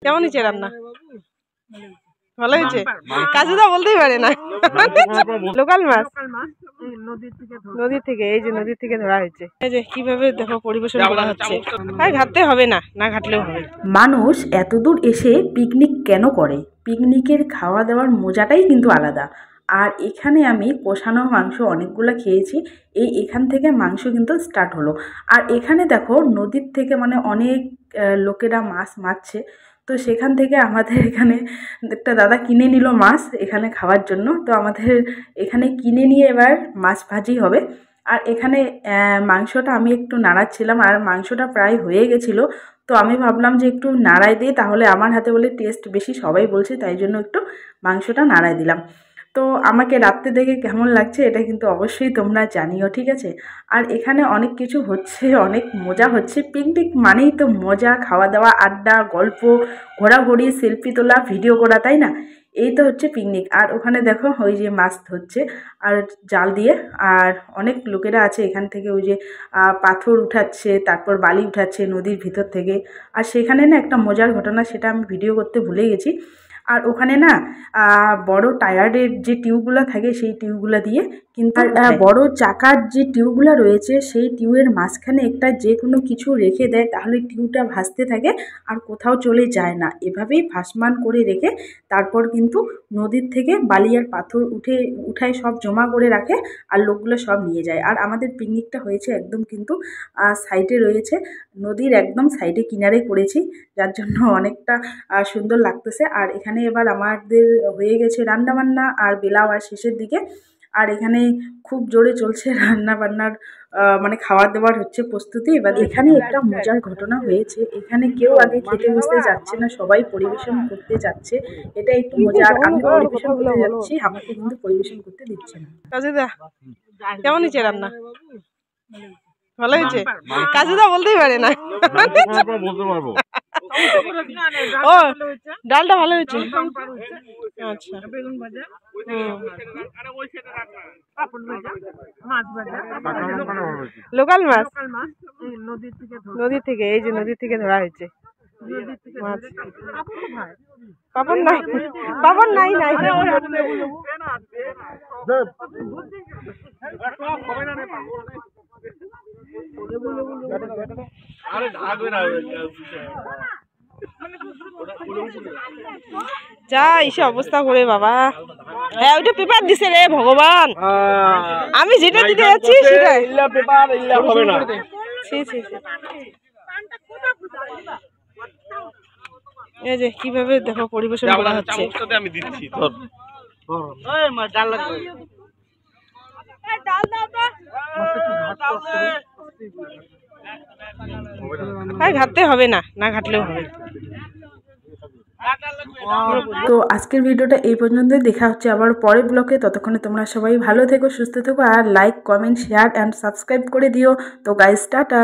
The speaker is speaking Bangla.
কেমন হয়েছে রান্না? ভালো হয়েছে। কাজুদা বলতেই পারে না। লোকাল মাছ নদীর থেকে, এই যে নদীর থেকে ধরা হয়েছে। এই যে কিভাবে দেখো পরিবেশন করা হচ্ছে। ঘাটতে হবে না, না ঘাটলেও হবে। মানুষ এত দূর এসে পিকনিক কেন করে? পিকনিকের খাওয়া দাওয়ার মজাটাই কিন্তু আলাদা। আর এখানে আমি কষানো মাংস অনেকগুলো খেয়েছি। এখান থেকে মাংস কিন্তু স্টার্ট হলো। আর এখানে দেখো নদীর থেকে মানে অনেক লোকেরা মাছ মারছে। তো সেখান থেকে আমাদের এখানে একটা দাদা কিনে নিল মাছ এখানে খাওয়ার জন্য। তো আমাদের এখানে কিনে নিয়ে এবার মাছ ভাজি হবে। আর এখানে মাংসটা আমি একটু নাড়াচ্ছিলাম, আর মাংসটা প্রায় হয়ে গেছিলো। তো আমি ভাবলাম যে একটু নাড়াই দিই, তাহলে আমার হাতে বলে টেস্ট বেশি সবাই বলছে, তাই জন্য একটু মাংসটা নাড়াই দিলাম। তো আমাকে রাত্রে দেখে কেমন লাগছে এটা কিন্তু অবশ্যই তোমরা জানিও, ঠিক আছে? আর এখানে অনেক কিছু হচ্ছে, অনেক মজা হচ্ছে। পিকনিক মানেই তো মজা, খাওয়া দাওয়া, আড্ডা, গল্প, ঘোরাঘুরি, সেলফি তোলা, ভিডিও করা, তাই না? এই তো হচ্ছে পিকনিক। আর ওখানে দেখো ওই যে মাছ ধরছে আর জাল দিয়ে। আর অনেক লোকেরা আছে এখান থেকে, ওই যে পাথর উঠাচ্ছে, তারপর বালি উঠাচ্ছে নদীর ভিতর থেকে। আর সেখানে না একটা মজার ঘটনা, সেটা আমি ভিডিও করতে ভুলে গেছি। আর ওখানে না বড় টায়ারের যে টিউবগুলো থাকে সেই টিউবগুলো দিয়ে কিন্তু বড় চাকার যে টিউবগুলো রয়েছে সেই টিউবের মাঝখানে একটা যে কোনো কিছু রেখে দেয়, তাহলে টিউবটা ভাসতে থাকে আর কোথাও চলে যায় না। এভাবেই ভাসমান করে রেখে তারপর কিন্তু নদীর থেকে বালি আর পাথর উঠায় সব জমা করে রাখে, আর লোকগুলো সব নিয়ে যায়। আর আমাদের পিকনিকটা হয়েছে একদম কিন্তু সাইডে রয়েছে, নদীর একদম সাইডে কিনারে করেছি, যার জন্য অনেকটা সুন্দর লাগতেছে। আর এখানে এবার আমাদের হয়ে গেছে রান্নাবান্না, আর বেলাও আর শেষের দিকে। আর এখানে খুব জোরে চলছে রান্নাবান্নার মানে খাওয়া দাওয়ার হচ্ছে প্রস্তুতি। এবার এখানে একটা মজার ঘটনা হয়েছে, এখানে কেউ আগে খেতে বসতে যাচ্ছে না, সবাই পরিবেশন করতে যাচ্ছে। এটা একটু মজা। আর আমি পরিবেশন করতে যাচ্ছি, আমাকে কিন্তু পরিবেশন করতে দিচ্ছে না। কাজুদা কেমন হয়েছে রান্না? ভালো হয়েছে। কাজুদা বলতেই পারে না। ও ডালটা ভালো হয়েছে। আচ্ছা লোকাল মাছ নদীর থেকে, এই যে নদীর থেকে ধরা হয়েছে মাছ। পাপড় নাই, পাপড় নাই নাই। যা এসে অবস্থা করে বাবা। হ্যাঁ ওইটা পেপার দিছে রে ভগবান, আমি যেটা দিতে যাচ্ছি সেটাই পেপার হবে না। এই যে কিভাবে দেখো পরিবেশন করা হচ্ছে। আমি দিচ্ছি তোর ডাল লাগবে, ডাল দাও তো। ঘাটতে হবে না, না ঘাটলেও হবে। তো আজকের ভিডিওটা এই পর্যন্তই, দেখা হচ্ছে আবার পরের ব্লগে। ততক্ষণে তোমরা সবাই ভালো থেকো, সুস্থ থেকো, আর like, comment, share and subscribe করে দিও। তো গাইস টাটা।